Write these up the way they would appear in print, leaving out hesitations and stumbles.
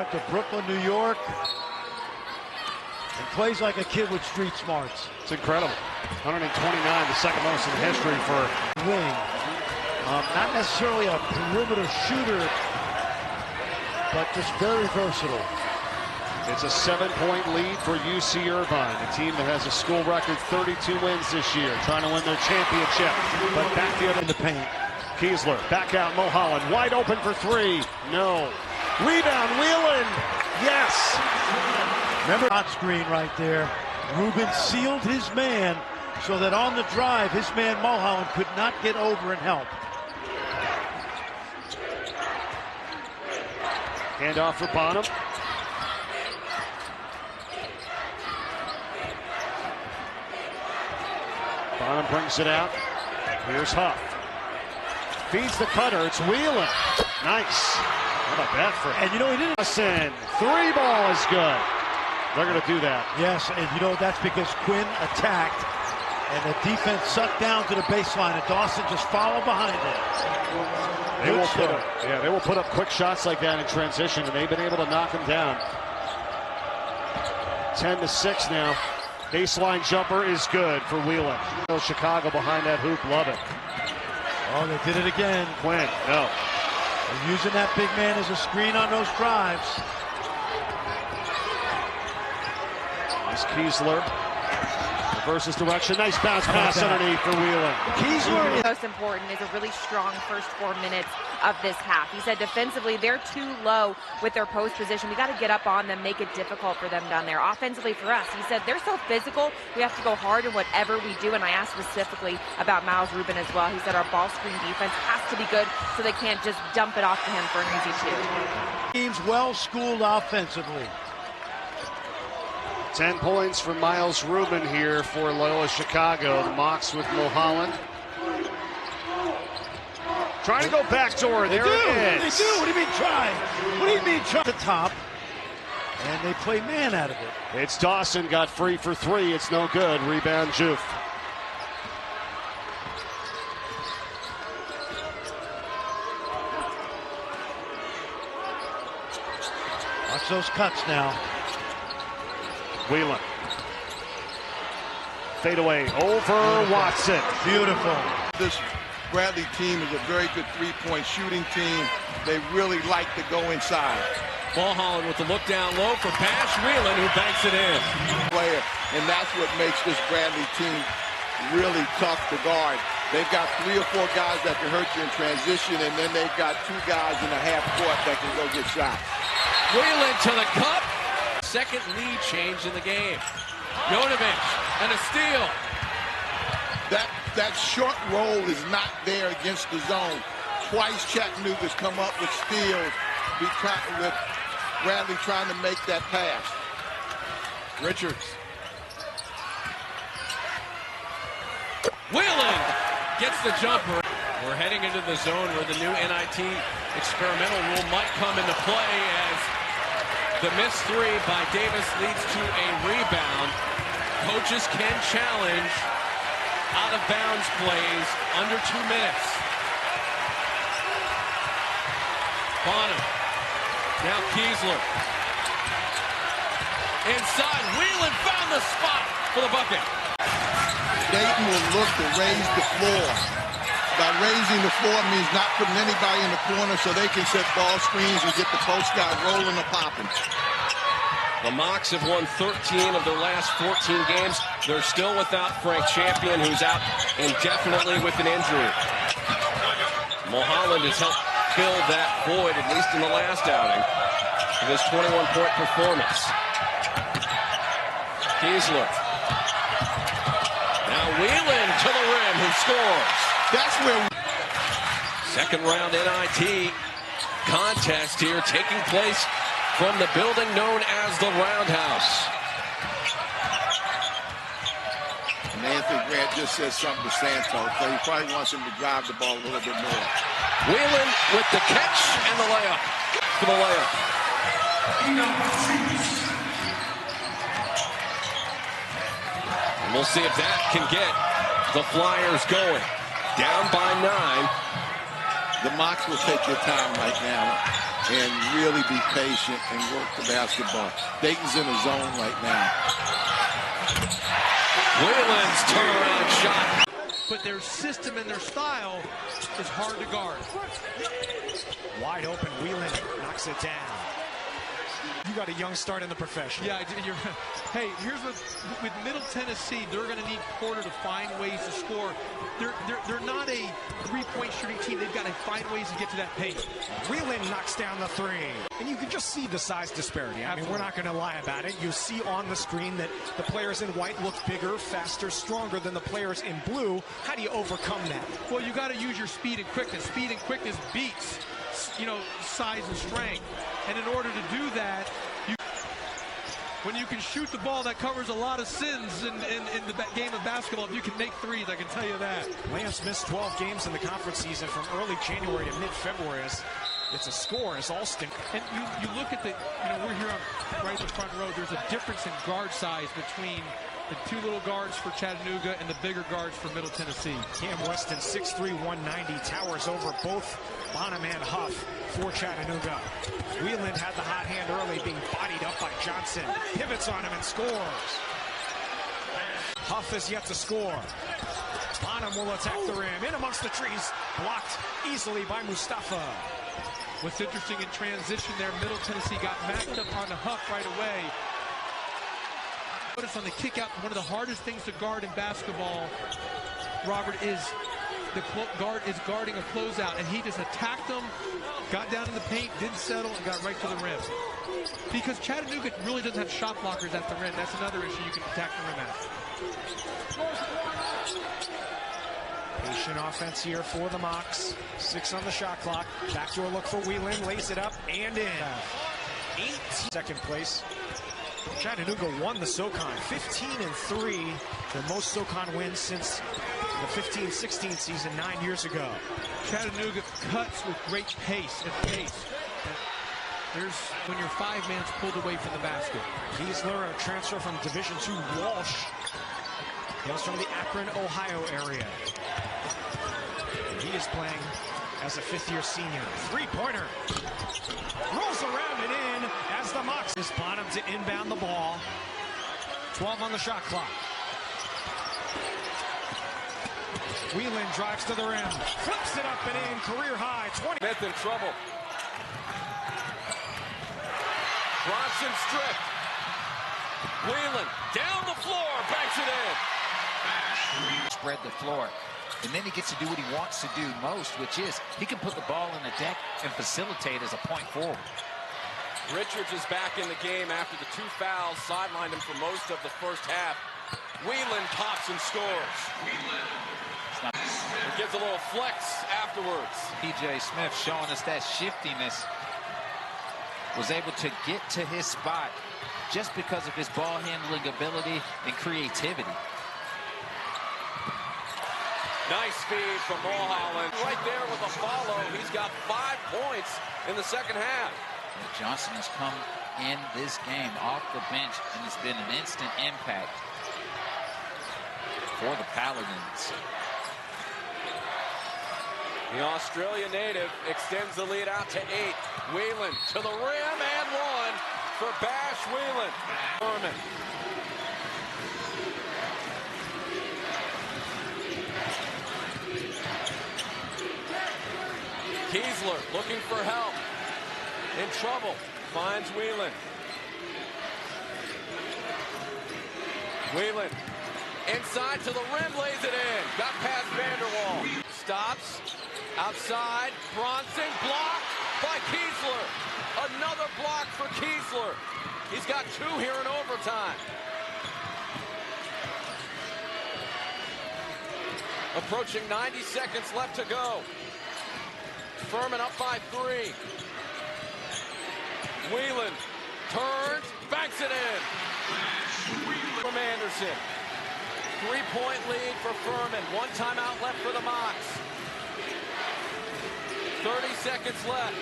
product of Brooklyn, New York, and plays like a kid with street smarts. It's incredible. 129, the second most in history for wing. Not necessarily a perimeter shooter, but just very versatile. It's a 7-point lead for UC Irvine, a team that has a school record 32 wins this year, trying to win their championship. But back the other in the paint. Kiesler, back out, Mulholland, wide open for three. No. Rebound, Wieland. Yes. Remember, hot screen right there. Rubin sealed his man so that on the drive, his man Mulholland could not get over and help. Handoff for Bonham. Bonham brings it out. Here's Huff. Feeds the cutter. It's Wieland. Nice. What a bet for him. And you know, he didn't. Three ball is good. They're going to do that. Yes, and you know, that's because Quinn attacked and the defense sucked down to the baseline and Dawson just followed behind it. They will put up quick shots like that in transition, and they've been able to knock them down. 10-6 now. Baseline jumper is good for Wieland. Chicago behind that hoop, love it. Oh, they did it again. Quinn, no. They're using that big man as a screen on those drives. There's Kiesler. Reverses direction. Nice bounce pass underneath for Wieland. Kiesler. Most important is a really strong first 4 minutes of this half. He said defensively they're too low with their post position. We got to get up on them, make it difficult for them down there. Offensively for us, he said they're so physical. We have to go hard in whatever we do. And I asked specifically about Miles Rubin as well. He said our ball screen defense has to be good so they can't just dump it off to him for an easy two. Team's well schooled offensively. 10 points for Miles Rubin here for Loyola Chicago. The Mocs with Mulholland. Trying to go backdoor. There it is. They do. What do you mean try? What do you mean try? The top. And they play man out of it. It's Dawson got free for three. It's no good. Rebound Juf. Watch those cuts now. Wieland. Fade away over Watson. Beautiful. This Bradley team is a very good three-point shooting team. They really like to go inside. Mulholland with the look down low for Bash Wieland, who banks it in. Player, and that's what makes this Bradley team really tough to guard. They've got 3 or 4 guys that can hurt you in transition, and then they've got 2 guys in the half court that can go get shots. Wieland to the cup. Second lead change in the game. Jonovic and a steal. That short roll is not there against the zone. Twice Chattanooga's come up with steals with Bradley trying to make that pass. Richards. Wieland gets the jumper. We're heading into the zone where the new NIT experimental rule might come into play as the missed three by Davis leads to a rebound. Coaches can challenge out-of-bounds plays under 2 minutes. Bonham. Now Kiesler. Inside. Wieland found the spot for the bucket. Dayton will look to raise the floor. By raising the floor means not putting anybody in the corner so they can set ball screens and get the post guy rolling or popping. The Mocs have won 13 of their last 14 games. They're still without Frank Champion, who's out indefinitely with an injury. Mulholland has helped fill that void, at least in the last outing, with his 21-point performance. Kiesler. Now Wieland to the rim, who scores. That's where Second round NIT contest here taking place from the building known as the Roundhouse. And Anthony Grant just said something to Santos, so he probably wants him to drive the ball a little bit more. Wieland with the catch and the layup for the layup. And we'll see if that can get the Flyers going. Down by 9. The Mocs will take their time right now. and really be patient and work the basketball. Dayton's in a zone right now. Wieland's turnaround shot. But their system and their style is hard to guard. Wide open, Wieland knocks it down. You got a young start in the profession. Yeah, hey, here's what, with Middle Tennessee, they're going to need Porter to find ways to score. They're not a three-point shooting team. They've got to find ways to get to that paint. Wieland knocks down the three. And you can just see the size disparity. I mean, we're not going to lie about it. You see on the screen that the players in white look bigger, faster, stronger than the players in blue. How do you overcome that? Well, you got to use your speed and quickness. Speed and quickness beats, size and strength. And in order to do that, when you can shoot the ball, that covers a lot of sins in the game of basketball. If you can make threes, I can tell you that. Lance missed 12 games in the conference season from early January to mid-February. It's a score as Alston. And you look at we're here on right in the front row. There's a difference in guard size between the two little guards for Chattanooga and the bigger guards for Middle Tennessee. Cam Weston, 6'3", 190, towers over both Bonham and Huff for Chattanooga. Wieland had the hot hand early, being bodied up by Johnson. Pivots on him and scores. Huff is yet to score. Bonham will attack the rim. In amongst the trees. Blocked easily by Mustafa. What's interesting in transition there, Middle Tennessee got matched up on the Huff right away. Notice on the kick out, one of the hardest things to guard in basketball, Robert, is the guard is guarding a closeout, and he just attacked them, got down in the paint, didn't settle, and got right to the rim. Because Chattanooga really doesn't have shot blockers at the rim. That's another issue you can attack the rim at. Patient offense here for the Mocs. 6 on the shot clock. Backdoor look for Wieland, lays it up and in. 8th place. Chattanooga won the SoCon 15-3, the most SoCon wins since the 15-16 season 9 years ago. Chattanooga cuts with great pace and pace. There's when your 5-man's pulled away from the basket. Kiesler, a transfer from Division II Walsh. Hails from the Akron, Ohio area. He is playing as a 5th-year senior. 3-pointer. Rolls around and in as the Mocs is Bonham to inbound the ball. 12 on the shot clock. Wieland drives to the rim. Flips it up and in. Career high. 20. Smith in trouble. Bronson stripped. Wieland down the floor. Banks it in. Spread the floor. And then he gets to do what he wants to do most, which is he can put the ball in the deck and facilitate as a point forward. Richards is back in the game after the 2 fouls sidelined him for most of the first half. Wieland pops and scores. It gives a little flex afterwards. P.J. Smith showing us that shiftiness. Was able to get to his spot just because of his ball handling ability and creativity. Nice speed from Mulholland. Right there with a follow. He's got 5 points in the second half. Johnson has come in this game off the bench and has been an instant impact for the Paladins. The Australia native extends the lead out to 8. Wieland to the rim and 1 for Bash Wieland. Furman. Kiesler looking for help. In trouble. Finds Wieland. Wieland inside to the rim, lays it in. Got past Vanderwall. Stops. Outside. Bronson blocked by Kiesler. Another block for Kiesler. He's got 2 here in overtime. Approaching 90 seconds left to go. Furman up by 3. Wieland turns, banks it in. From Anderson. 3-point lead for Furman. 1 timeout left for the Mocs. 30 seconds left.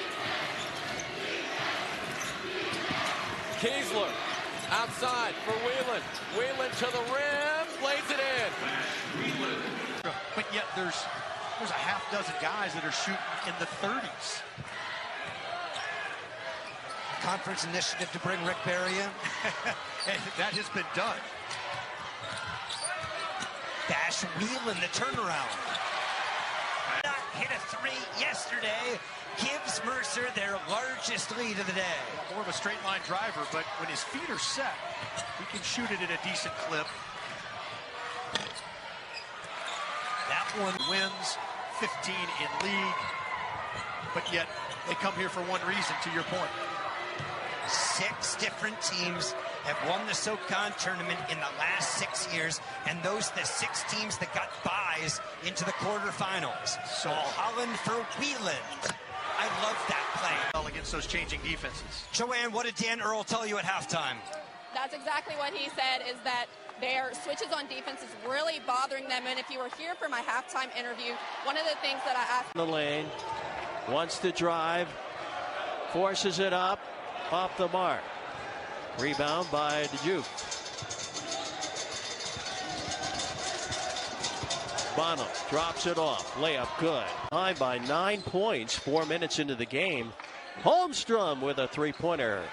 Kiesler outside for Wieland. Wieland to the rim, lays it in. But yet there's a half dozen guys that are shooting in the 30s. conference initiative to bring Rick Barry in? That has been done. Bash Wieland, the turnaround. Hit a three yesterday. Gives Mercer their largest lead of the day. More of a straight line driver, but when his feet are set, he can shoot it at a decent clip. That one wins 15 in league, but yet they come here for one reason, to your point. 6 different teams have won the SoCon tournament in the last 6 years, and those the 6 teams that got buys into the quarterfinals. So Holland for Wieland. I love that play. Against those changing defenses. Joanne, what did Dan Earl tell you at halftime? That's exactly what he said, is that their switches on defense is really bothering them. And if you were here for my halftime interview, one of the things that I asked... The lane, wants to drive, forces it up, off the mark. Rebound by DeJuke. Bonham drops it off. Layup good. High by 9 points. 4 minutes into the game. Holmstrom with a three-pointer.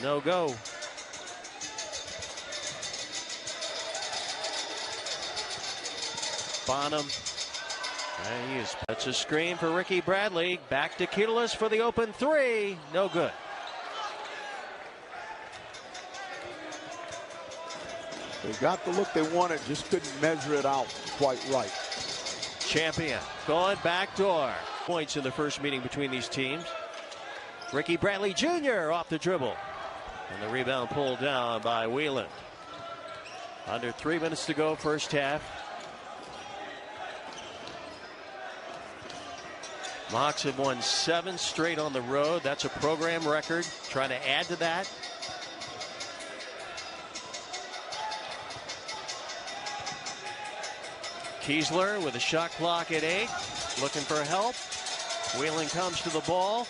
No go. Bonham. And that's a screen for Ricky Bradley. Back to Keelis for the open three. No good. They got the look they wanted, just couldn't measure it out quite right. Champion going backdoor. Points in the first meeting between these teams. Ricky Bradley Jr. off the dribble. And the rebound pulled down by Wieland. Under 3 minutes to go, first half. Mocs have won 7 straight on the road. That's a program record. Trying to add to that. Kiesler with a shot clock at 8, looking for help. Wieland comes to the ball.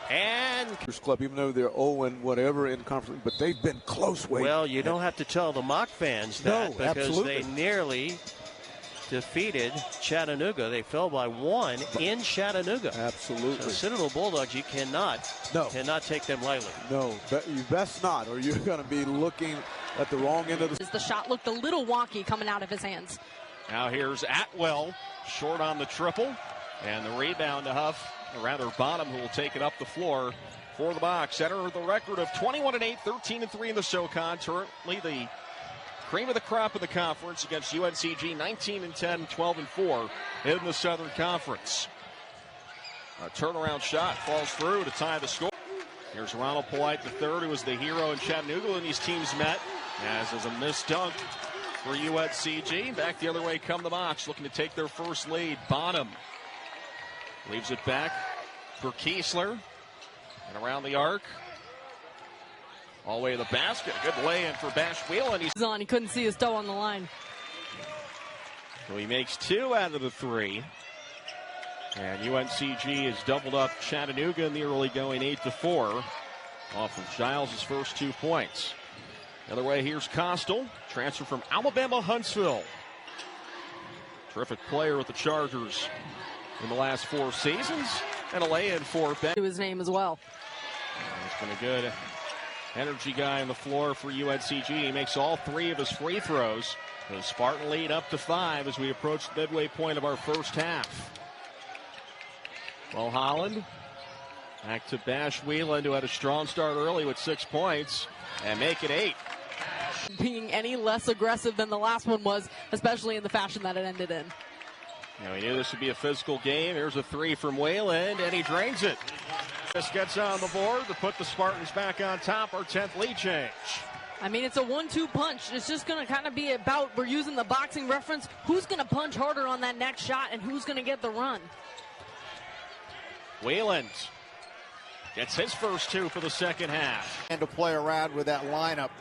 And Club, even though they're 0 whatever in conference, but they've been close. Well, you don't have to tell the Mock fans that, because absolutely. They nearly defeated Chattanooga. They fell by 1 in Chattanooga. Absolutely. So Citadel Bulldogs, you cannot take them lightly. No, you best not, or you're going to be looking at the wrong end of The shot looked a little wonky coming out of his hands. Now here's Atwell, short on the triple, and the rebound to Huff, or rather Bonham, who will take it up the floor for the box. Center of the record of 21-8, 13-3 in the SoCon. Currently the cream of the crop of the conference against UNCG, 19-10, 12-4 in the Southern Conference. A turnaround shot falls through to tie the score. Here's Ronald Polite III, who was the hero in Chattanooga when these teams met. As is a missed dunk for UNCG. Back the other way come the Mocs, looking to take their first lead. Bonham leaves it back for Kiesler. And around the arc. All the way to the basket. A good lay-in for Bash Wieland. He's on. He couldn't see his toe on the line. So he makes 2 out of the 3. And UNCG has doubled up Chattanooga in the early going 8-4 off of Giles' first 2 points. The other way, here's Costal, transfer from Alabama Huntsville. Terrific player with the Chargers in the last 4 seasons. And a lay-in for Ben. To his name as well. He's been a good energy guy on the floor for UNCG. He makes all 3 of his free throws. The Spartan lead up to 5 as we approach the midway point of our first half. Well, Holland back to Bash Wieland, who had a strong start early with 6 points, and make it 8. Being any less aggressive than the last one was, especially in the fashion that it ended in. We knew this would be a physical game. Here's a 3 from Wieland, and he drains it. This gets on the board to put the Spartans back on top. Our 10th lead change. I mean, it's a 1-2 punch. It's just going to kind of be about, we're using the boxing reference, who's going to punch harder on that next shot and who's going to get the run. Wieland gets his first 2 for the second half. And to play around with that lineup.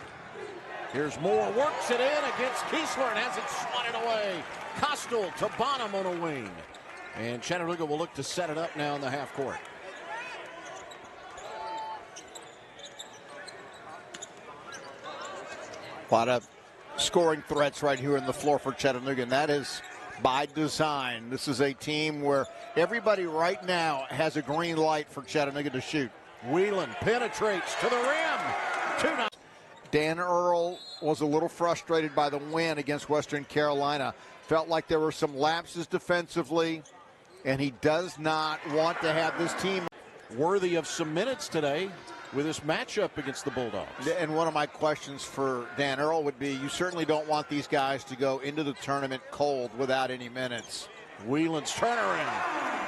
Here's Moore, works it in against Kiesler and has it swatted away. Costal to Bonham on a wing. And Chattanooga will look to set it up now in the half court. A lot of scoring threats right here on the floor for Chattanooga, and that is by design. This is a team where everybody right now has a green light for Chattanooga to shoot. Wieland penetrates to the rim. 2-0. Dan Earl was a little frustrated by the win against Western Carolina. Felt like there were some lapses defensively, and he does not want to have this team worthy of some minutes today with this matchup against the Bulldogs. And one of my questions for Dan Earl would be, you certainly don't want these guys to go into the tournament cold without any minutes. Wieland's turnaround.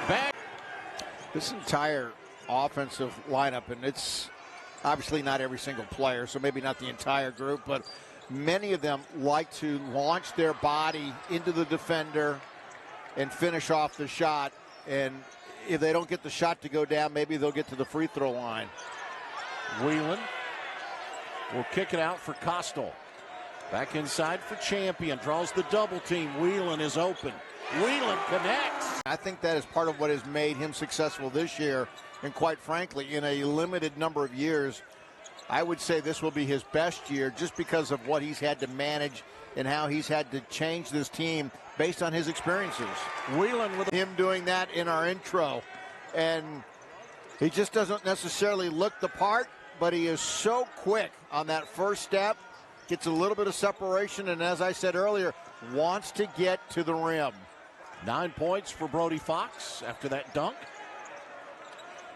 Back. This entire offensive lineup, and it's obviously not every single player, so maybe not the entire group, but many of them like to launch their body into the defender and finish off the shot. And if they don't get the shot to go down, maybe they'll get to the free throw line. Wieland will kick it out for Costal. Back inside for Champion. Draws the double team. Wieland is open. Wieland connects. I think that is part of what has made him successful this year. And quite frankly, in a limited number of years, I would say this will be his best year just because of what he's had to manage and how he's had to change this team based on his experiences. Wieland with him doing that in our intro. And he just doesn't necessarily look the part, but he is so quick on that first step, gets a little bit of separation, and as I said earlier, wants to get to the rim. 9 points for Brody Fox after that dunk.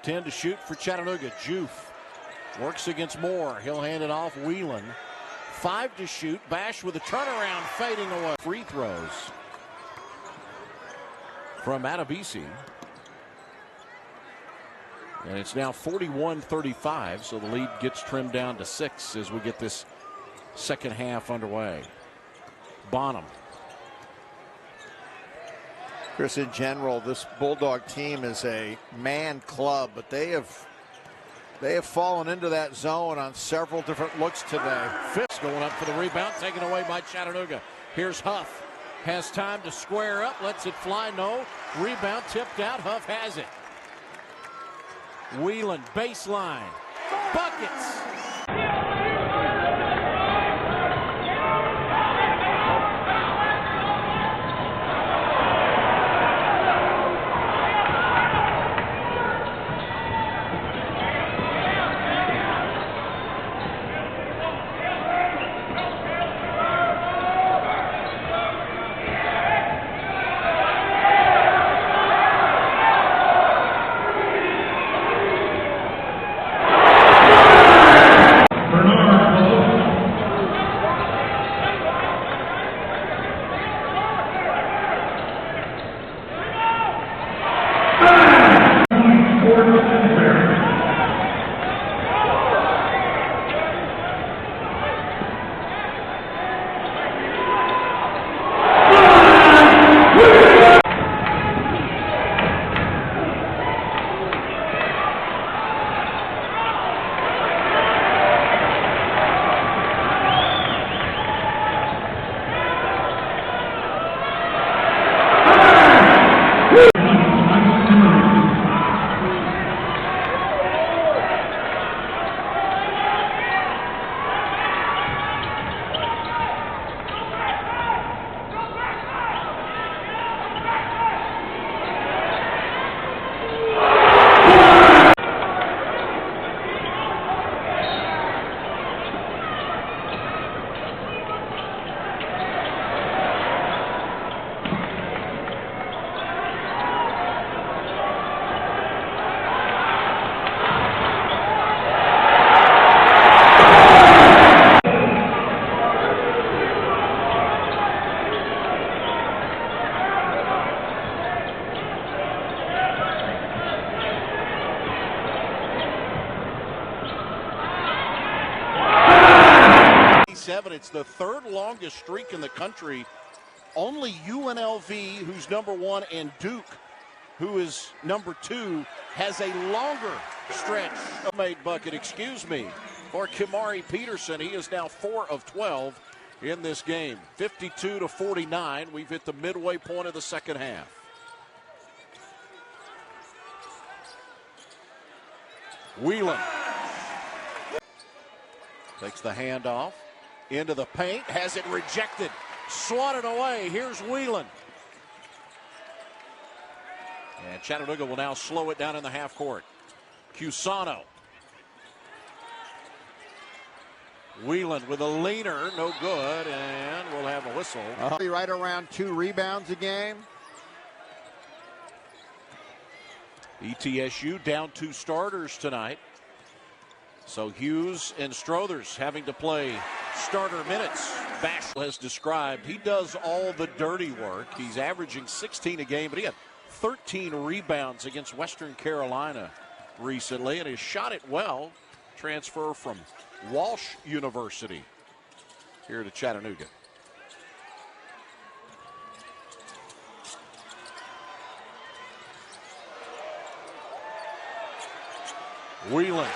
10 to shoot for Chattanooga. Joof works against Moore. He'll hand it off. Wieland. 5 to shoot. Bash with a turnaround, fading away. Free throws from Adebisi. And it's now 41-35, so the lead gets trimmed down to 6 as we get this second half underway. Bonham. Chris, in general, this Bulldog team is a man club, but they have fallen into that zone on several different looks today. Fitz going up for the rebound, taken away by Chattanooga. Here's Huff. Has time to square up, lets it fly. No. Rebound tipped out. Huff has it. Wieland, baseline. Buckets. It's the third longest streak in the country. Only UNLV, who's number 1, and Duke, who is number 2, has a longer stretch of made bucket, for Kimari Peterson. He is now 4 of 12 in this game. 52-49. We've hit the midway point of the second half. Wieland takes the handoff into the paint, has it rejected, swatted away. Here's Wieland. And Chattanooga will now slow it down in the half court. Cusano Wieland with a leaner, no good, and we'll have a whistle. Right around 2 rebounds a game. ETSU down 2 starters tonight. So Hughes and Strothers having to play starter minutes. Bashel has described he does all the dirty work. He's averaging 16 a game, but he had 13 rebounds against Western Carolina recently, and he shot it well. Transfer from Walsh University here to Chattanooga. Wieland.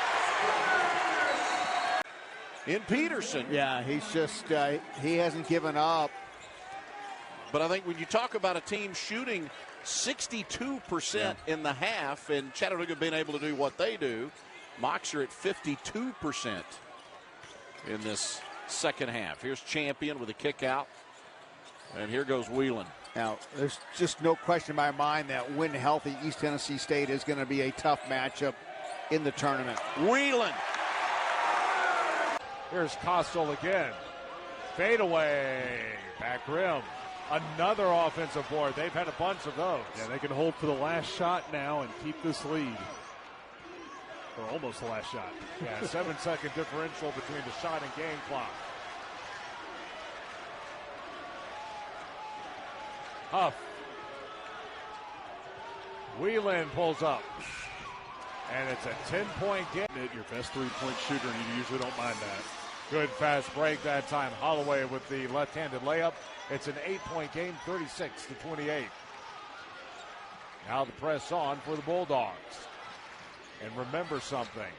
In Peterson. Yeah, he's just, he hasn't given up. But I think when you talk about a team shooting 62% in the half and Chattanooga being able to do what they do, Mocs are at 52% in this second half. Here's Champion with a kick out. And here goes Wieland. Now, there's just no question in my mind that when healthy, East Tennessee State is going to be a tough matchup in the tournament. Wieland. Here's Costal again. Fade away. Back rim. Another offensive board. They've had a bunch of those. Yeah, they can hold for the last shot now and keep this lead. Or almost the last shot. Yeah, 7-second differential between the shot and game clock. Huff. Wieland pulls up. And it's a 10-point game. Your best three-point shooter, and you usually don't mind that. Good fast break that time. Holloway with the left-handed layup. It's an 8-point game, 36-28. Now the press on for the Bulldogs. And remember something.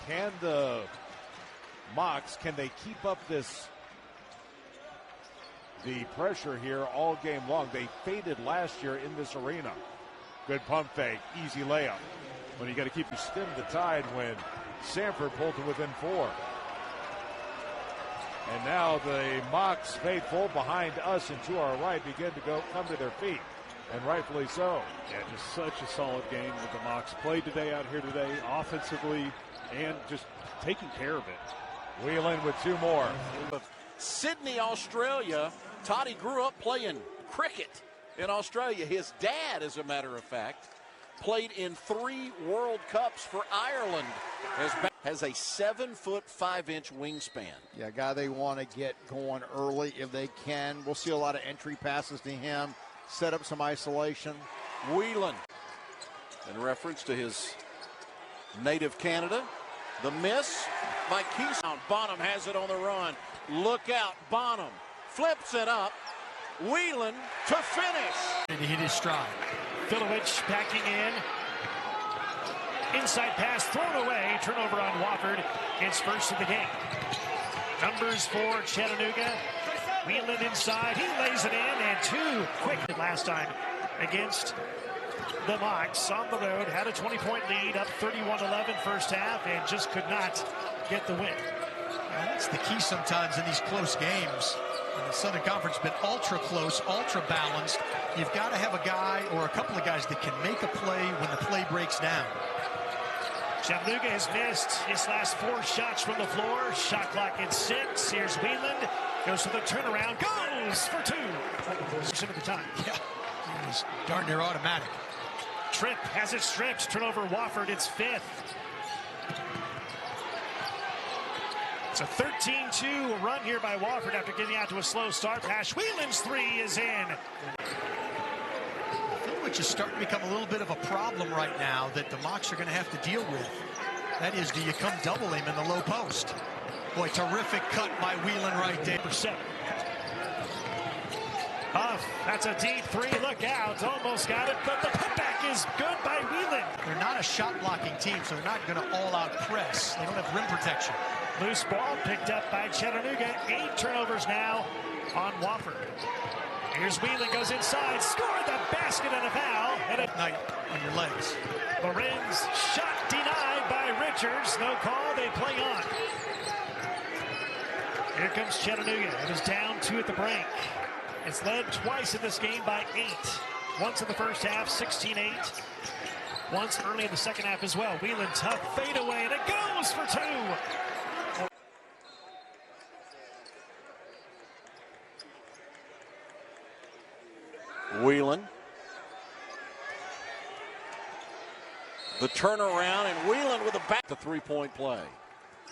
Can the Mocs, can they keep up the pressure here all game long? They faded last year in this arena. Good pump fake, easy layup. But you got to keep your stem the tide when Sanford pulled to within 4. And now the Mocs faithful behind us and to our right begin to come to their feet. And rightfully so. Yeah, just such a solid game that the Mocs played today out here today, offensively and just taking care of it. Wieland with 2 more. Sydney, Australia. Toddy grew up playing cricket in Australia. His dad, as a matter of fact, played in 3 World Cups for Ireland. Has a 7-foot 5-inch wingspan. Yeah, a guy they want to get going early if they can. We'll see a lot of entry passes to him. Set up some isolation. Wieland, in reference to his native Canada. The miss by Keystone. Bonham has it on the run. Look out, Bonham flips it up. Wieland to finish. And he hit his stride. Filovich backing in. Inside pass thrown away. Turnover on Wofford. His first of the game. Numbers for Chattanooga. Wieland inside. He lays it in. And 2 quick last time against the Mocs on the road. Had a 20-point lead. Up 31-11 first half. And just could not get the win. Well, that's the key sometimes in these close games. And the Southern Conference has been ultra close, ultra balanced. You've got to have a guy or a couple of guys that can make a play when the play breaks down. Chattanooga has missed his last 4 shots from the floor. Shot clock at 6. Here's Wieland. Goes for the turnaround. Goes for 2. Percent of the time. Yeah, it was darn near automatic. Tripp has it stripped. Turnover Wofford. It's 5th. It's a 13-2 run here by Wofford after getting out to a slow start. Pass. Wieland's 3 is in. Which is starting to become a little bit of a problem right now that the Mocs are going to have to deal with. That is, do you come double him in the low post? Boy, terrific cut by Wieland right there. Huff, that's a deep 3. Look out. Almost got it, but the putback is good by Wieland. They're not a shot-blocking team, so they're not going to all-out press. They don't have rim protection. Loose ball picked up by Chattanooga. 8 turnovers now on Wofford. Here's Wieland, goes inside, scored the basket and a foul. And a night on your legs. Lorenz shot denied by Richards. No call, they play on. Here comes Chattanooga. It is down 2 at the break. It's led twice in this game by 8. Once in the first half, 16-8. Once early in the second half as well. Wieland tough fadeaway, and it goes for 2. Wieland. The turnaround, and Wieland with a back to three-point play.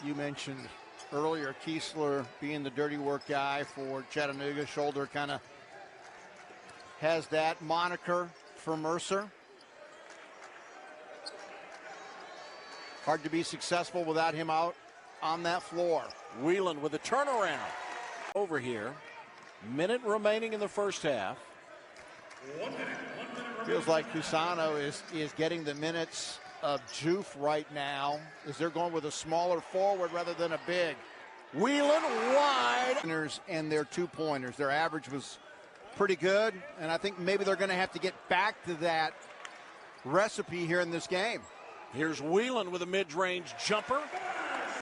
You mentioned earlier Kiesler being the dirty work guy for Chattanooga. Shoulder kind of has that moniker for Mercer. Hard to be successful without him out on that floor. Wieland with a turnaround over here. Minute remaining in the first half. Feels like Cusano is getting the minutes of Juf right now, as they're going with a smaller forward rather than a big. Wieland wide. And their two-pointers. Their average was pretty good, and I think maybe they're going to have to get back to that recipe here in this game. Here's Wieland with a mid-range jumper.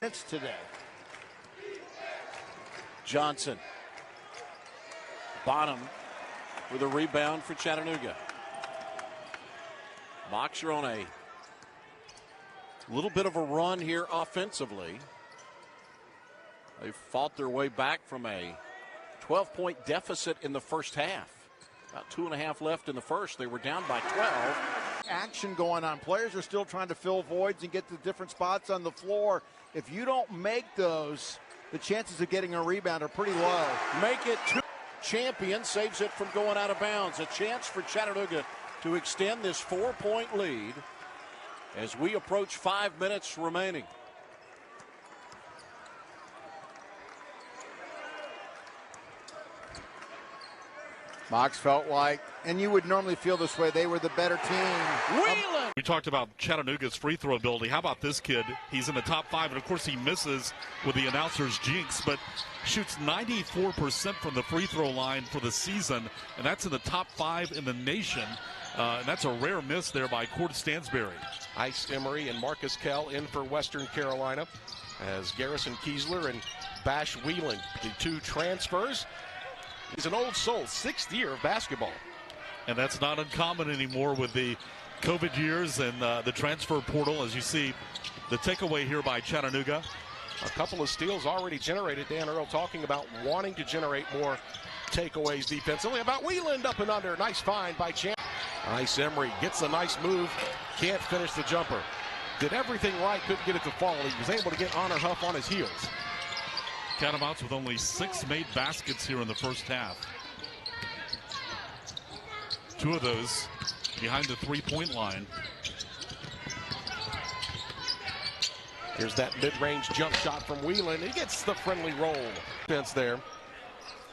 It's today. Johnson. Bottom with a rebound for Chattanooga. Mocs are on a little bit of a run here offensively. They fought their way back from a 12-point deficit in the first half. About 2.5 left in the first. They were down by 12. Action going on. Players are still trying to fill voids and get to different spots on the floor. If you don't make those, the chances of getting a rebound are pretty low. Make it two. Champion saves it from going out of bounds. A chance for Chattanooga to extend this 4-point lead as we approach 5 minutes remaining. Mocs felt like, and you would normally feel this way, they were the better team. Wieland! We talked about Chattanooga's free throw ability. How about this kid? He's in the top 5, and of course he misses with the announcer's jinx, but shoots 94% from the free throw line for the season, and that's in the top 5 in the nation. And that's a rare miss there by Cord Stansberry. Ice Emery and Marcus Kell in for Western Carolina, as Garrison Kiesler and Bash Wieland, the two transfers. He's an old soul, 6th year of basketball. And that's not uncommon anymore with the COVID years and the transfer portal. As you see, the takeaway here by Chattanooga. A couple of steals already generated. Dan Earl talking about wanting to generate more takeaways defensively. About Wieland up and under. Nice find by Champ. Ice Emery gets a nice move. Can't finish the jumper. Did everything right. Couldn't get it to fall. He was able to get Honor Huff on his heels. Catamounts with only 6 made baskets here in the first half. 2 of those behind the three-point line. Here's that mid-range jump shot from Wieland. He gets the friendly roll. Defense there.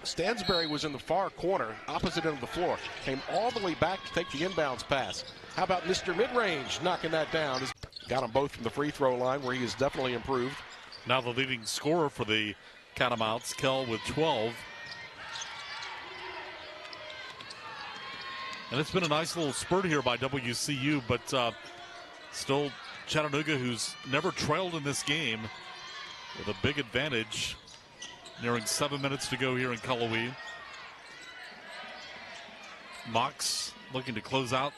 Stansberry was in the far corner, opposite end of the floor. Came all the way back to take the inbounds pass. How about Mr. Mid-range knocking that down? Got them both from the free throw line, where he has definitely improved. Now the leading scorer for the Catamounts, Kell with 12. And it's been a nice little spurt here by WCU, but still Chattanooga, who's never trailed in this game, with a big advantage. Nearing 7 minutes to go here in Cullowhee. Mocs looking to close out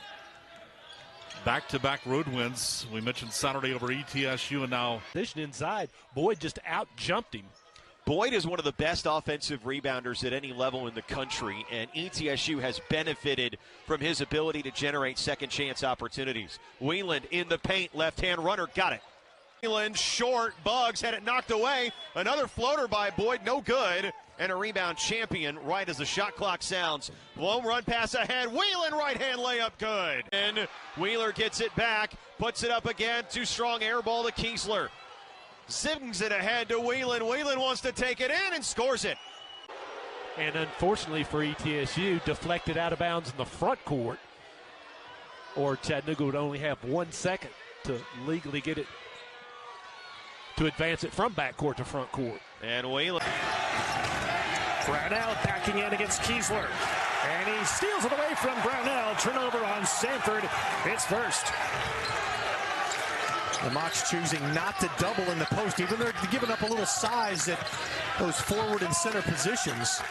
back-to-back road wins. We mentioned Saturday over ETSU, and now position inside. Boyd just out-jumped him. Boyd is one of the best offensive rebounders at any level in the country, and ETSU has benefited from his ability to generate second-chance opportunities. Wieland in the paint, left-hand runner, got it. Wieland short, Buggs had it knocked away. Another floater by Boyd, no good. And a rebound Champion right as the shot clock sounds. Long run pass ahead. Wieland right-hand layup good. And Wheeler gets it back, puts it up again. Too strong air ball to Kiesler. Zings it ahead to Wieland. Wieland wants to take it in and scores it. And unfortunately for ETSU, deflected out of bounds in the front court. Or Chattanooga would only have 1 second to legally get it, to advance it from backcourt to front court. And Wieland. Brownell backing in against Kiesler. And he steals it away from Brownell. Turnover on Sanford. It's first. The Mocs choosing not to double in the post, even though they're giving up a little size at those forward and center positions.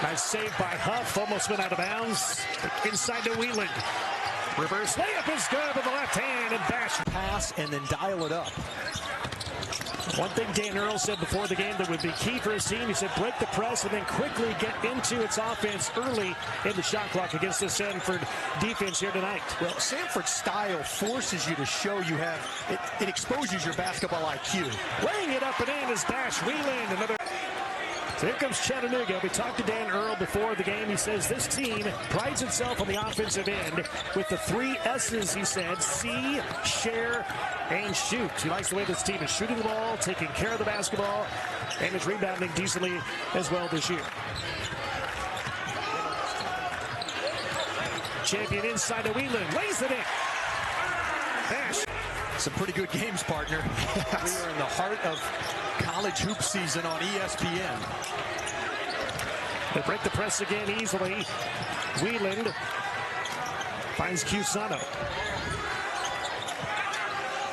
Nice save by Huff. Almost went out of bounds. Inside to Wieland. Reverse layup is good with the left hand, and Bash pass and then dial it up. One thing Dan Earl said before the game that would be key for his team, he said break the press and then quickly get into its offense early in the shot clock against this Sanford defense here tonight. Well, Sanford's style forces you to show you have, it exposes your basketball IQ. Laying it up and in is Dash Wieland. Another. So here comes Chattanooga. We talked to Dan Earl before the game. He says this team prides itself on the offensive end with the 3 S's, he said: see, share, and shoot. He likes the way this team is shooting the ball, taking care of the basketball, and is rebounding decently as well this year. Champion inside to Wieland. Lays it in. Dash. Some pretty good games, partner. We are in the heart of college hoop season on ESPN. They break the press again easily. Wieland finds Cusano.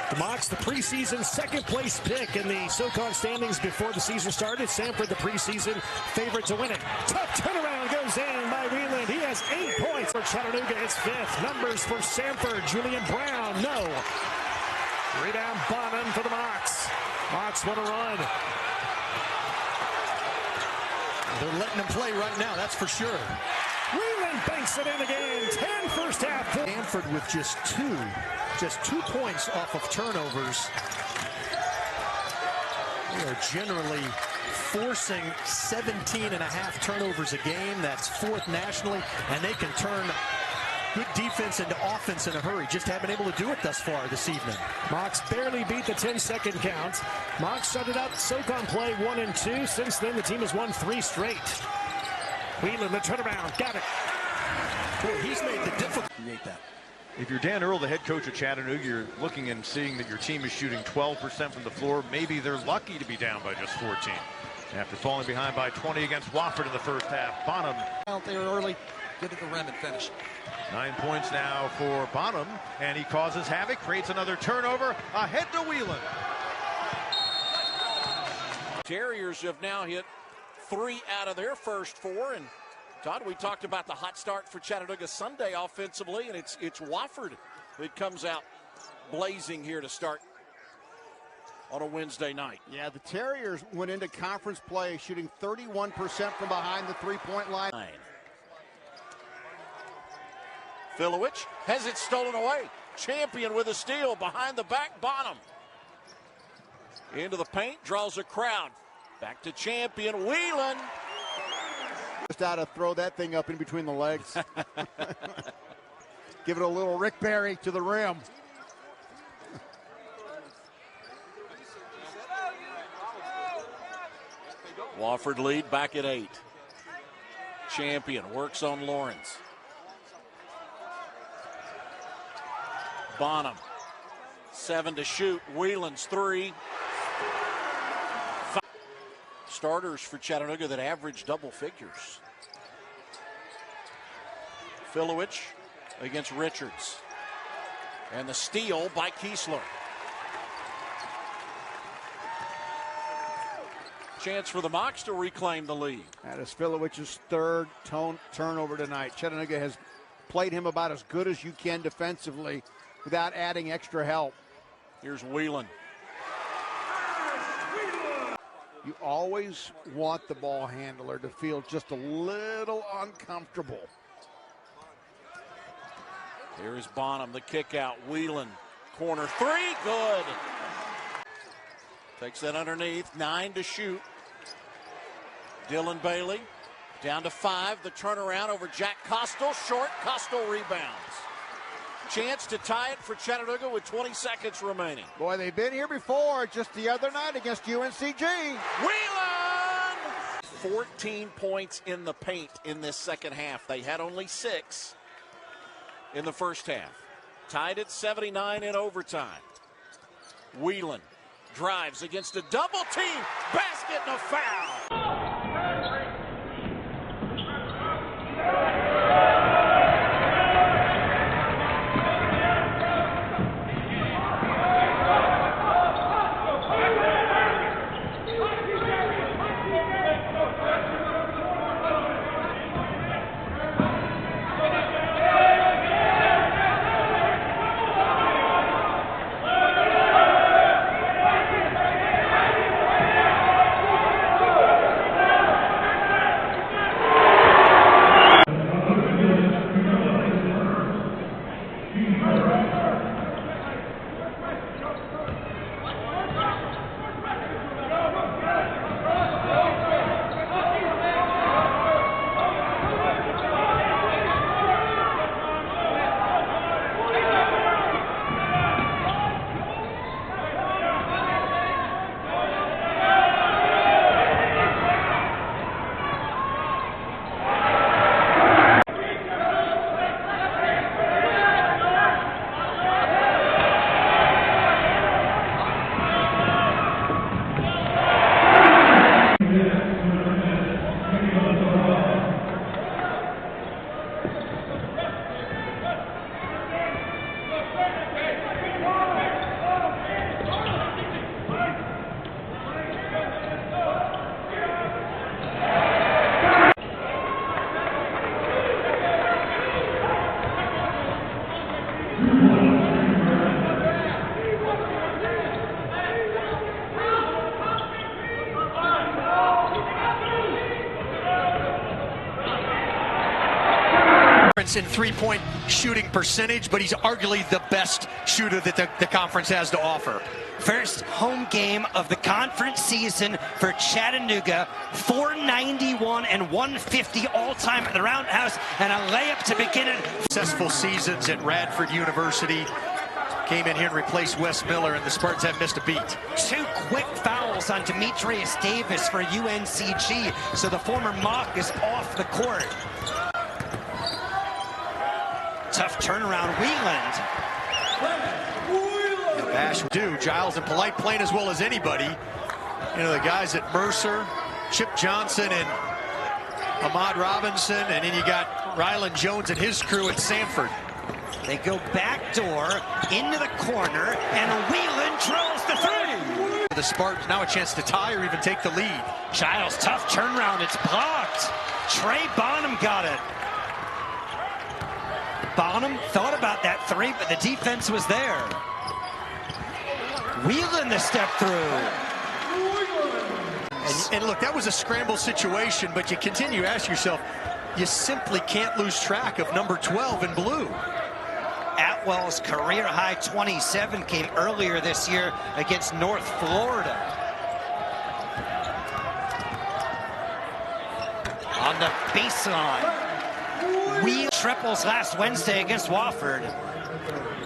The Mocs, the preseason second-place pick in the SoCon standings before the season started. Sanford, the preseason favorite to win it. Tough turnaround goes in by Wieland. He has 8 points for Chattanooga. It's 5th. Numbers for Sanford. Julian Brown, no. Rebound Bonham for the Mocs. Mocs want to run. They're letting them play right now, that's for sure. Wieland banks it in again. 10 first half. Sanford with just 2 points off of turnovers. They are generally forcing 17.5 turnovers a game. That's 4th nationally, and they can turn good defense into offense in a hurry. Just haven't been able to do it thus far this evening. Mocs barely beat the 10-second count. Mocs started out SoCon play 1 and 2. Since then, the team has won 3 straight. Wieland, the turnaround, got it. Boy, he's made the difficult. Create that. If you're Dan Earl, the head coach of Chattanooga, you're looking and seeing that your team is shooting 12% from the floor. Maybe they're lucky to be down by just 14. After falling behind by 20 against Wofford in the first half, Bonham out there early, get at the rim and finish. 9 points now for Bonham, and he causes havoc, creates another turnover, ahead to Wieland. Terriers have now hit 3 out of their first 4, and Todd, we talked about the hot start for Chattanooga Sunday offensively, and it's Wofford that comes out blazing here to start on a Wednesday night. Yeah, the Terriers went into conference play shooting 31% from behind the three-point line. Filowich has it stolen away. Champion with a steal behind the back. Bonham into the paint, draws a crowd. Back to Champion. Wieland. Just out to throw that thing up in between the legs. Give it a little Rick Barry to the rim. Wofford lead back at 8. Champion works on Lawrence. Bonham, 7 to shoot. Wieland's 3. Starters for Chattanooga that average double figures. Filowich against Richards. And the steal by Kiesler. Chance for the Mocs to reclaim the lead. That is Filowich's 3rd turnover tonight. Chattanooga has played him about as good as you can defensively without adding extra help. Here's Wieland. You always want the ball handler to feel just a little uncomfortable. Here is Bonham, the kick out. Wieland, corner 3, good. Takes that underneath, 9 to shoot. Dylan Bailey down to 5. The turnaround over Jack Costal, short. Costal rebounds. Chance to tie it for Chattanooga with 20 seconds remaining. Boy, they've been here before, just the other night against UNCG. Wieland! 14 points in the paint in this second half. They had only 6 in the first half. Tied at 79 in overtime. Wieland drives against a double team. Basket and a foul. defense and three-point shooting percentage, but he's arguably the best shooter that the conference has to offer. First home game of the conference season for Chattanooga. 491 and 150 all-time at the Roundhouse, and a layup to begin it. Successful seasons at Radford University. Came in here and replaced Wes Miller, and the Spartans haven't missed a beat. 2 quick fouls on Demetrius Davis for UNCG, so the former Mock is off the court. Tough turnaround, Wieland. Bash do. Giles and Polite playing as well as anybody. You know, the guys at Mercer, Chip Johnson and Ahmad Robinson, and then you got Ryland Jones and his crew at Sanford. They go backdoor into the corner, and Wieland drills the three. The Spartans now a chance to tie or even take the lead. Giles, tough turnaround. It's blocked. Trey Bonham got it. Bonham thought about that three, but the defense was there. Wieland the step through. And look, that was a scramble situation, but you continue to ask yourself, you simply can't lose track of number 12 in blue. Atwell's career-high 27 came earlier this year against North Florida. On the baseline. Wheel triples last Wednesday against Wofford.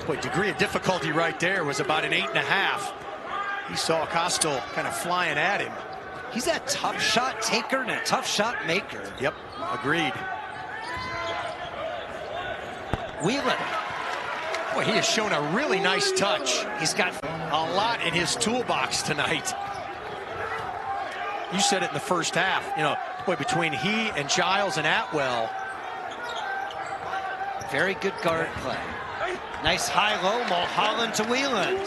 Boy, degree of difficulty right there was about an 8.5. He saw Costal kind of flying at him. He's a tough shot taker and a tough shot maker. Yep, agreed. Wieland. Boy, he has shown a really nice touch. He's got a lot in his toolbox tonight. You said it in the first half. You know, boy, between he and Giles and Atwell. Very good guard play. Nice high-low, Mulholland to Wieland.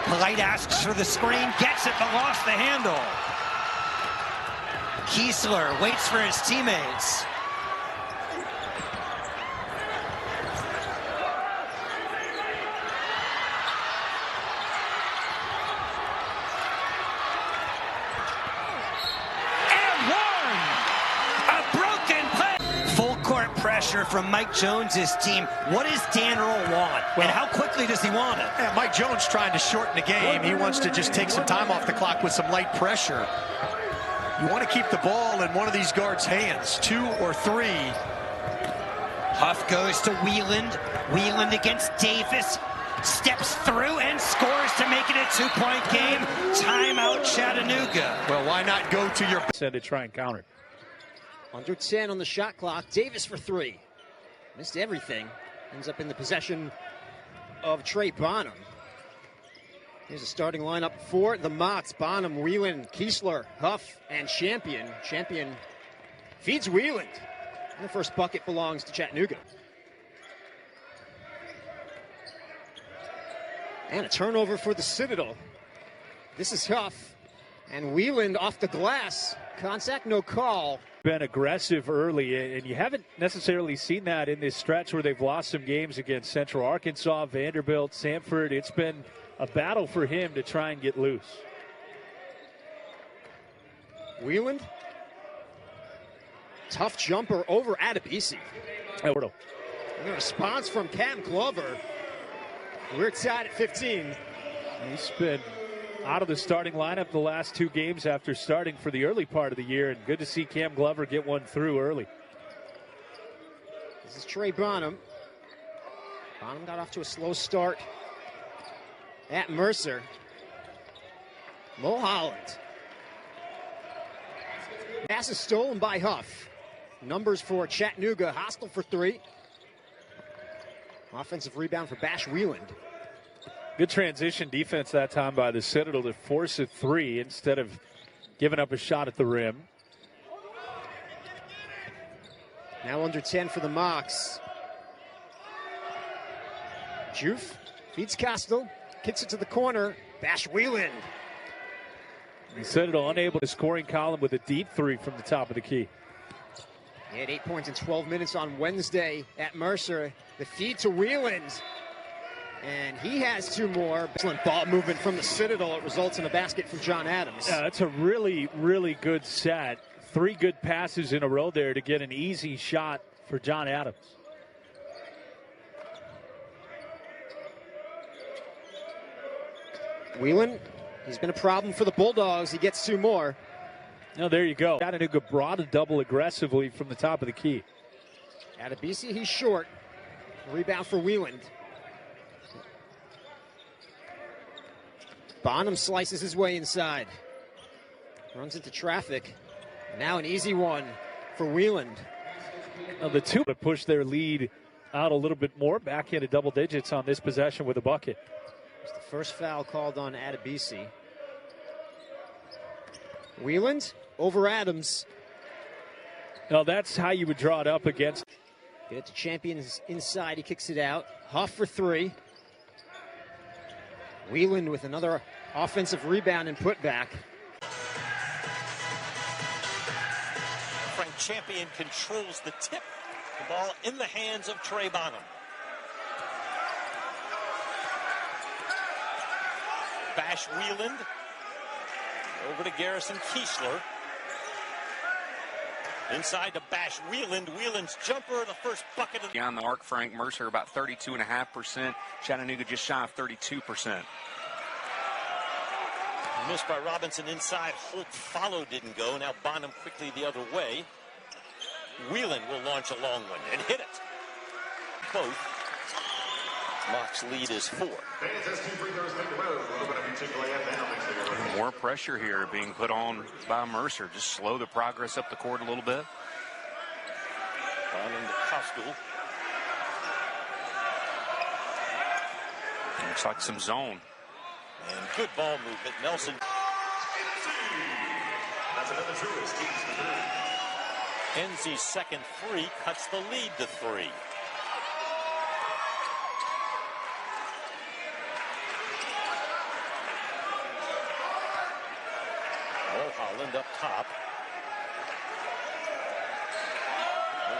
Polite asks for the screen, gets it, but lost the handle. Kiesler waits for his teammates. Pressure from Mike Jones's team. What does Dan Earl want? And how quickly does he want it? Yeah, Mike Jones trying to shorten the game. He wants to just take some time off the clock with some light pressure. You want to keep the ball in one of these guards' hands, 2 or 3. Huff goes to Wieland. Wieland against Davis. Steps through and scores to make it a 2-point game. Timeout Chattanooga. Well, why not go to your... Said to try and counter. Under 10 on the shot clock. Davis for 3. Missed everything. Ends up in the possession of Trey Bonham. Here's a starting lineup for the Mocs. Bonham, Wieland, Kiesler, Huff, and Champion. Champion feeds Wieland. And the first bucket belongs to Chattanooga. And a turnover for the Citadel. This is Huff. And Wieland off the glass. Contact, no call. Been aggressive early, and you haven't necessarily seen that in this stretch where they've lost some games against Central Arkansas, Vanderbilt, Sanford. It's been a battle for him to try and get loose. Wieland. Tough jumper over Adebisi. And a response from Cam Glover. We're tied at 15. He's been out of the starting lineup the last 2 games after starting for the early part of the year, and good to see Cam Glover get one through early. This is Trey Bonham. Bonham got off to a slow start at Mercer. Mulholland. Pass is stolen by Huff. Numbers for Chattanooga. Hostile for 3. Offensive rebound for Bash Wieland. Good transition defense that time by the Citadel to force a 3 instead of giving up a shot at the rim. Now under 10 for the Mocs. Juf feeds Costal, kicks it to the corner. Bash Wieland. The Citadel unable to scoring column with a deep 3 from the top of the key. He had 8 points in 12 minutes on Wednesday at Mercer. The feed to Wieland. And he has 2 more. Excellent ball movement from the Citadel. It results in a basket from John Adams. Yeah, that's a really, really good set. 3 good passes in a row there to get an easy shot for John Adams. Wieland, he's been a problem for the Bulldogs. He gets 2 more. No, there you go. Chattanooga brought a double aggressively from the top of the key. Adebisi, he's short. Rebound for Wieland. Bonham slices his way inside. Runs into traffic. Now an easy one for Wieland. Now the two to push their lead out a little bit more. Back into double digits on this possession with a bucket. It's the first foul called on Adebisi. Wieland over Adams. Now that's how you would draw it up against. Get it to Champions inside. He kicks it out. Huff for 3. Wieland with another offensive rebound and putback. Frank Champion controls the tip. The ball in the hands of Trey Bonham. Bash Wieland. Over to Garrison Kiesler. Inside to Bash Wieland. Wieland's jumper, the first bucket of beyond the arc. Frank Mercer about 32.5%. Chattanooga just shy of 32%. Missed by Robinson inside. Holt followed, didn't go. Now Bonham quickly the other way. Wieland will launch a long one and hit it. Both. Mock's lead is 4. More pressure here being put on by Mercer. Just slow the progress up the court a little bit. Bonham to Kostul. Looks like some zone. And good ball movement. Nelson. NC's second 3 cuts the lead to 3. Mulholland up top.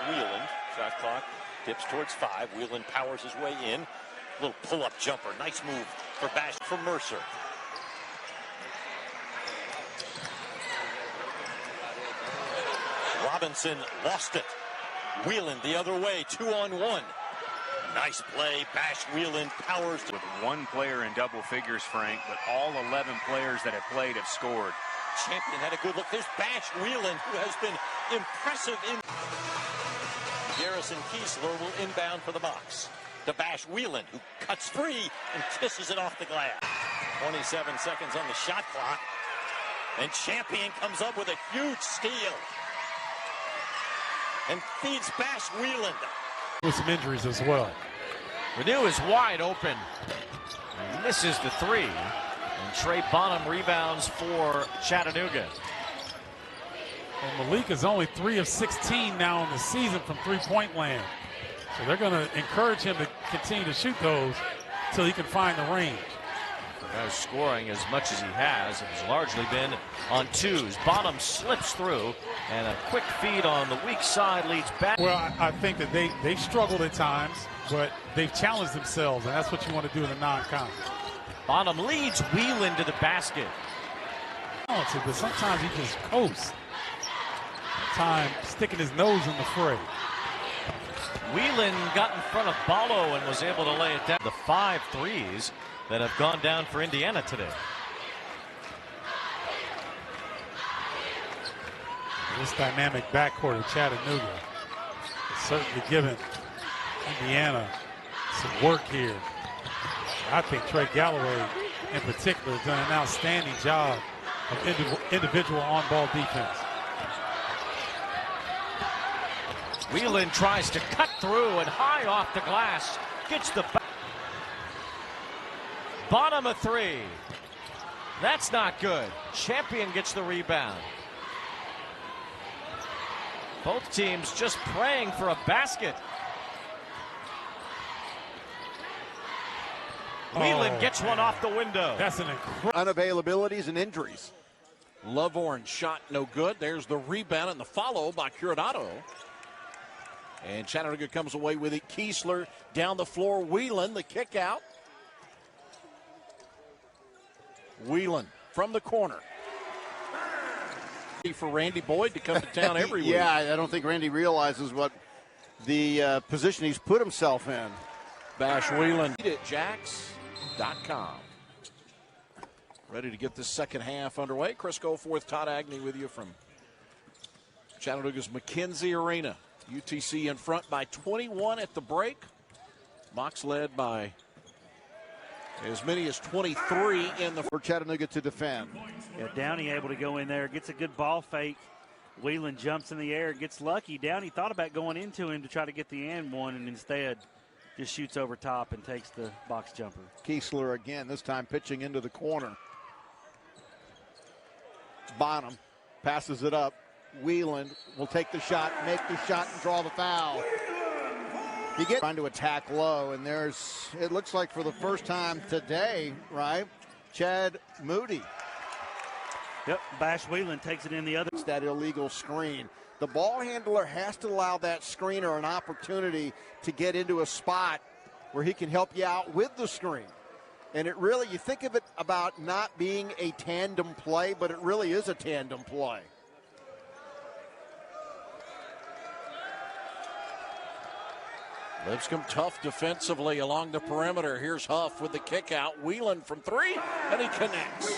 Wieland, shot clock dips towards 5. Wieland powers his way in. Little pull-up jumper. Nice move for Bash for Mercer. Robinson lost it. Wieland the other way. 2-on-1. Nice play. Bash Wieland powers. With one player in double figures, Frank, but all 11 players that have played have scored. Champion had a good look. There's Bash Wieland, who has been impressive in. Garrison Kiesler will inbound for the box. To Bash Wieland, who cuts free and kisses it off the glass. 27 seconds on the shot clock. And Champion comes up with a huge steal. And feeds Bash Wieland. With some injuries as well. Renew is wide open. He misses the 3. And Trey Bonham rebounds for Chattanooga. And Malik is only 3 of 16 now in the season from three-point land. So they're going to encourage him to continue to shoot those until he can find the range. As scoring as much as he has largely been on 2s. Bonham slips through, and a quick feed on the weak side leads back. Well, I think that they struggled at times, but they've challenged themselves, and that's what you want to do in a non-conference. Bonham leads Wieland to the basket. But sometimes he just coasts. Time sticking his nose in the fray. Wieland got in front of Ballo and was able to lay it down. The 5 threes that have gone down for Indiana today. This dynamic backcourt of Chattanooga has certainly given Indiana some work here. I think Trey Galloway in particular has done an outstanding job of individual on-ball defense. Wieland tries to cut through and high off the glass. Gets the back. Bonham a 3. That's not good. Champion gets the rebound. Both teams just praying for a basket. Wieland gets one off the window. That's an incredible unavailabilities and injuries. Loveorn shot no good. There's the rebound and the follow by Curanado. And Chattanooga comes away with it. Kiesler down the floor. Wieland, the kick out. Wieland from the corner. For Randy Boyd to come to town every week. Yeah, I don't think Randy realizes what the position he's put himself in. Bash Wieland at Jax.com. Ready to get this second half underway. Chris Goforth, Todd Agnew with you from Chattanooga's McKenzie Arena. UTC in front by 21 at the break. Mocs led by as many as 23 in the... For Chattanooga to defend. Yeah, Downey able to go in there, gets a good ball fake. Wieland jumps in the air, gets lucky. Downey thought about going into him to try to get the and one, and instead just shoots over top and takes the box jumper. Kiesler again, this time pitching into the corner. Bonham passes it up. Wieland will take the shot, make the shot, and draw the foul. He gets trying to attack low, and it looks like for the first time today, right, Chad Moody. Yep, Bash Wieland takes it in the other. It's that illegal screen. The ball handler has to allow that screener an opportunity to get into a spot where he can help you out with the screen. And it really, you think of it about not being a tandem play, but it really is a tandem play. Lipscomb tough defensively along the perimeter. Here's Huff with the kick out. Wieland from three, and he connects.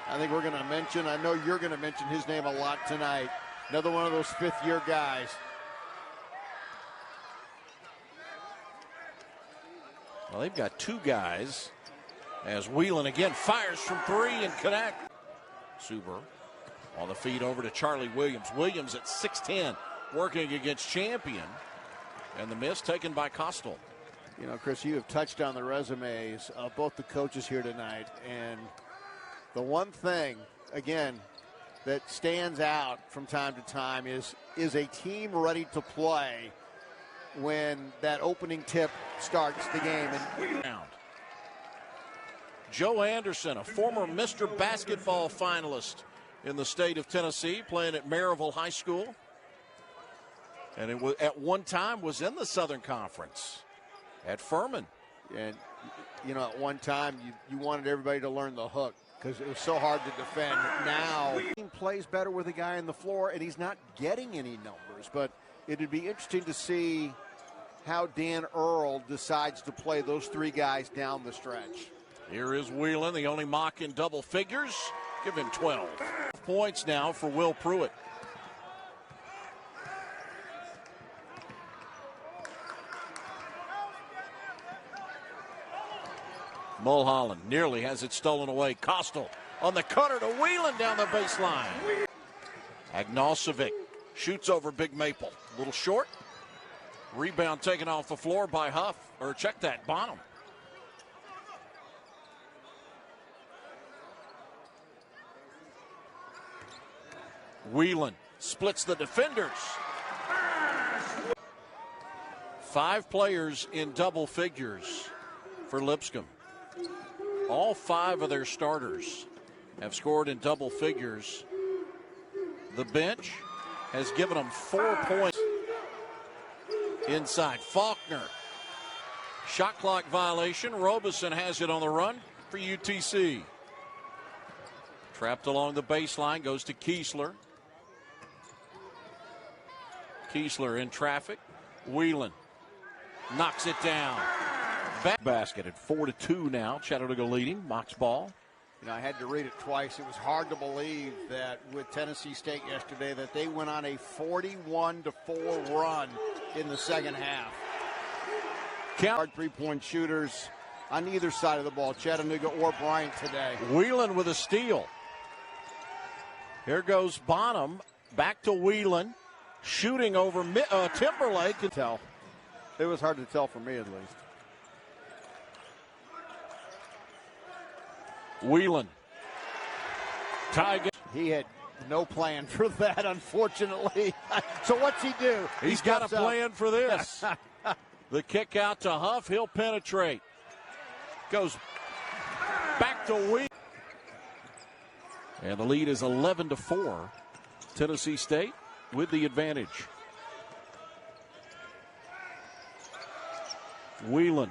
I think we're going to mention, I know you're going to mention his name a lot tonight. Another one of those fifth-year guys. Well, they've got two guys as Wieland again fires from three and connect. Suber on the feed over to Charlie Williams. Williams at 6'10", working against Champion. And the miss taken by Costal. You know, Chris, you have touched on the resumes of both the coaches here tonight. And the one thing, again, that stands out from time to time is a team ready to play when that opening tip starts the game. And Joe Anderson, a former Mr. Basketball finalist in the state of Tennessee, playing at Maryville High School. And it was, at one time was in the Southern Conference at Furman. And, you know, at one time you wanted everybody to learn the hook because it was so hard to defend. Now he plays better with a guy on the floor, and he's not getting any numbers. But it would be interesting to see how Dan Earl decides to play those three guys down the stretch. Here is Wieland, the only Mock in double figures. Give him 12 points now for Will Pruitt. Mulholland nearly has it stolen away. Costal on the cutter to Wieland down the baseline. Agnosovic shoots over Big Maple. A little short. Rebound taken off the floor by Huff. Or check that, Bonham. Wieland splits the defenders. 5 players in double figures for Lipscomb. All 5 of their starters have scored in double figures. The bench has given them 4 points. Inside, Faulkner. Shot clock violation. Robeson has it on the run for UTC. Trapped along the baseline, goes to Kiesler. Kiesler in traffic. Wieland knocks it down. Basket at 4-2 now. Chattanooga leading. Mocs ball. You know, I had to read it twice. It was hard to believe that with Tennessee State yesterday that they went on a 41-4 run in the second half. Hard three-point shooters on either side of the ball, Chattanooga or Bryant today. Wieland with a steal. Here goes Bonham. Back to Wieland. Shooting over Timberlake. Tell. It was hard to tell for me at least. Wieland. He had no plan for that, unfortunately. So what's he do? He's got a plan for this. The kick out to Huff. He'll penetrate. Goes back to Wieland. And the lead is 11-4. Tennessee State with the advantage. Wieland.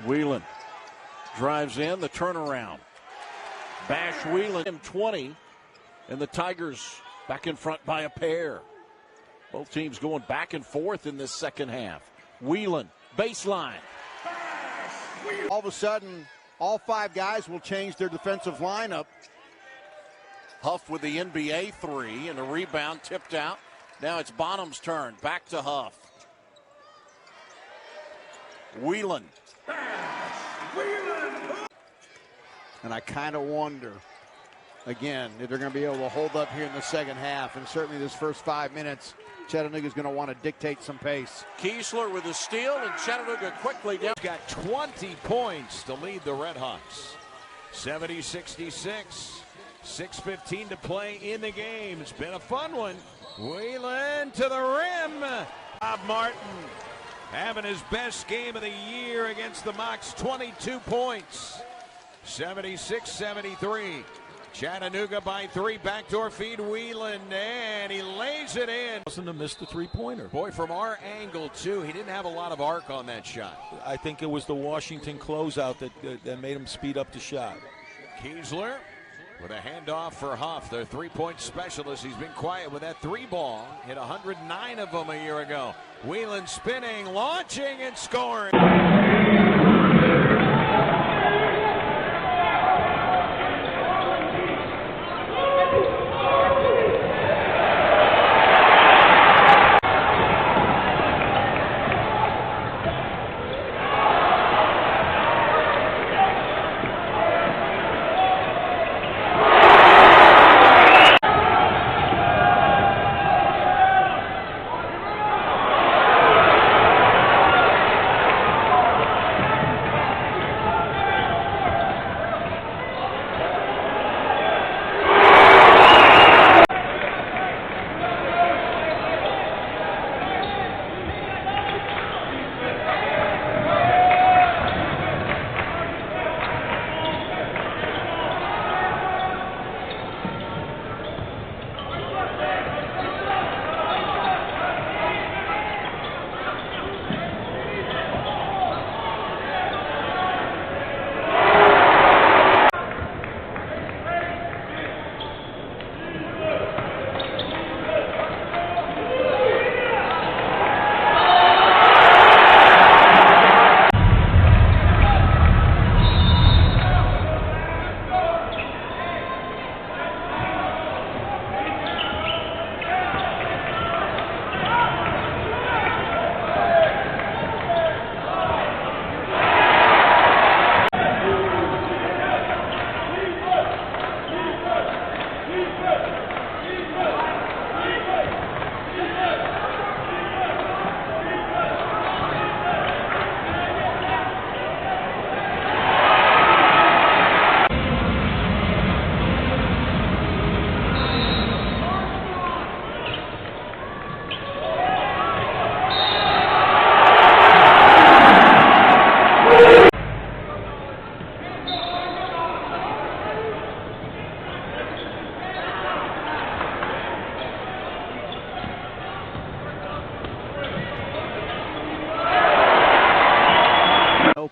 Wieland drives in, the turnaround. Bash Wieland, 20, and the Tigers back in front by a pair. Both teams going back and forth in this second half. Wieland, baseline. All of a sudden, all 5 guys will change their defensive lineup. Huff with the NBA three, and a rebound tipped out. Now it's Bonham's turn. Back to Huff. Wieland. And I kind of wonder, again, if they're going to be able to hold up here in the second half. And certainly this first 5 minutes, Chattanooga's going to want to dictate some pace. Kiesler with a steal, and Chattanooga quickly down. He's got 20 points to lead the Redhawks. 70-66. 6:15 to play in the game. It's been a fun one. Wieland to the rim. Bob Martin having his best game of the year against the Mocs. 22 points. 76-73. Chattanooga by 3. Backdoor feed Wieland, and he lays it in. Wasn't to miss the three-pointer. Boy, from our angle, too, he didn't have a lot of arc on that shot. I think it was the Washington closeout that made him speed up the shot. Kiesler with a handoff for Huff, their three-point specialist. He's been quiet with that 3-ball. Hit 109 of them a year ago. Wieland spinning, launching, and scoring.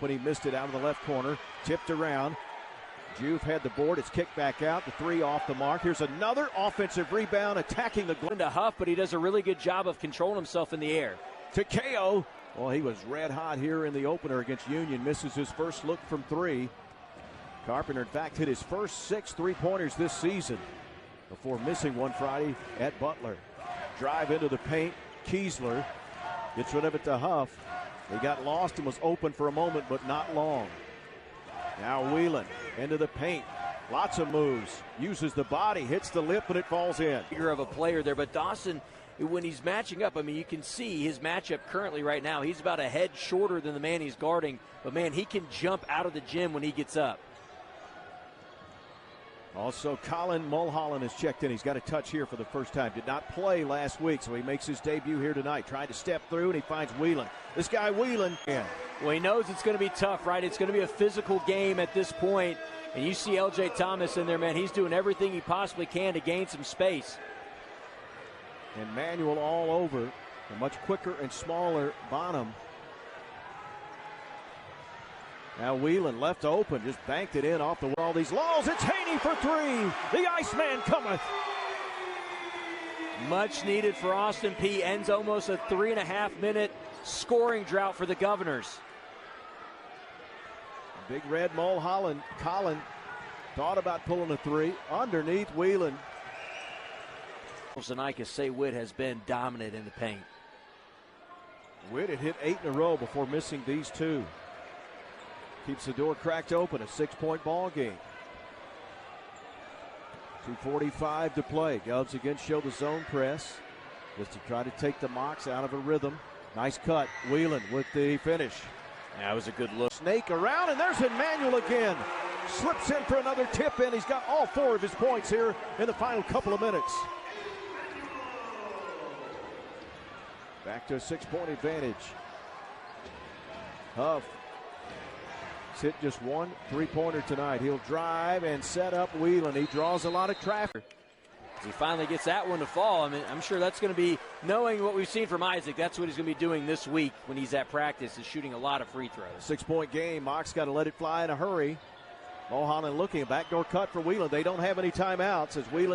He missed it out of the left corner, tipped around. Juve had the board. It's kicked back out. The 3 off the mark. Here's another offensive rebound, attacking the to Huff, but he does a really good job of controlling himself in the air. To KO. Well, he was red hot here in the opener against Union. Misses his first look from 3. Carpenter, in fact, hit his first 6 3-pointers this season before missing one Friday at Butler. Drive into the paint. Kiesler gets rid of it to Huff. He got lost and was open for a moment, but not long. Now Wieland into the paint. Lots of moves. Uses the body, hits the lip, and it falls in. Bigger of a player there, but Dawson, when he's matching up, I mean, you can see his matchup currently right now. He's about a head shorter than the man he's guarding, but, man, he can jump out of the gym when he gets up. Also, Colin Mulholland has checked in. He's got a touch here for the first time. Did not play last week, so he makes his debut here tonight. Tried to step through, and he finds Wieland. This guy, Wieland. Yeah. Well, he knows it's going to be tough, right? It's going to be a physical game at this point. And you see L.J. Thomas in there, man. He's doing everything he possibly can to gain some space. And Manuel all over. A much quicker and smaller Bonham. Now Wieland left open, just banked it in off the wall. These laws, it's Haney for three. The Iceman cometh. Much needed for Austin Peay. Ends almost a 3.5-minute scoring drought for the Governors. Big Red Mulholland Collin thought about pulling a three underneath Wieland. Zenicus say Witt has been dominant in the paint. Witt had hit 8 in a row before missing these two. Keeps the door cracked open, a 6-point ball game. 2:45 to play. Govs again show the zone press just to try to take the Mocs out of a rhythm. Nice cut. Wieland with the finish. That was a good look. Snake around, and there's Emmanuel again. Slips in for another tip in. He's got all 4 of his points here in the final couple of minutes. Back to a 6-point advantage. Huff. He's hit just 1 3-pointer tonight. He'll drive and set up Wieland. He draws a lot of traffic. He finally gets that one to fall. I mean, I'm sure that's going to be, knowing what we've seen from Isaac, that's what he's going to be doing this week when he's at practice, is shooting a lot of free throws. 6-point game. Mocs got to let it fly in a hurry. Mulholland looking, a backdoor cut for Wieland. They don't have any timeouts as Wieland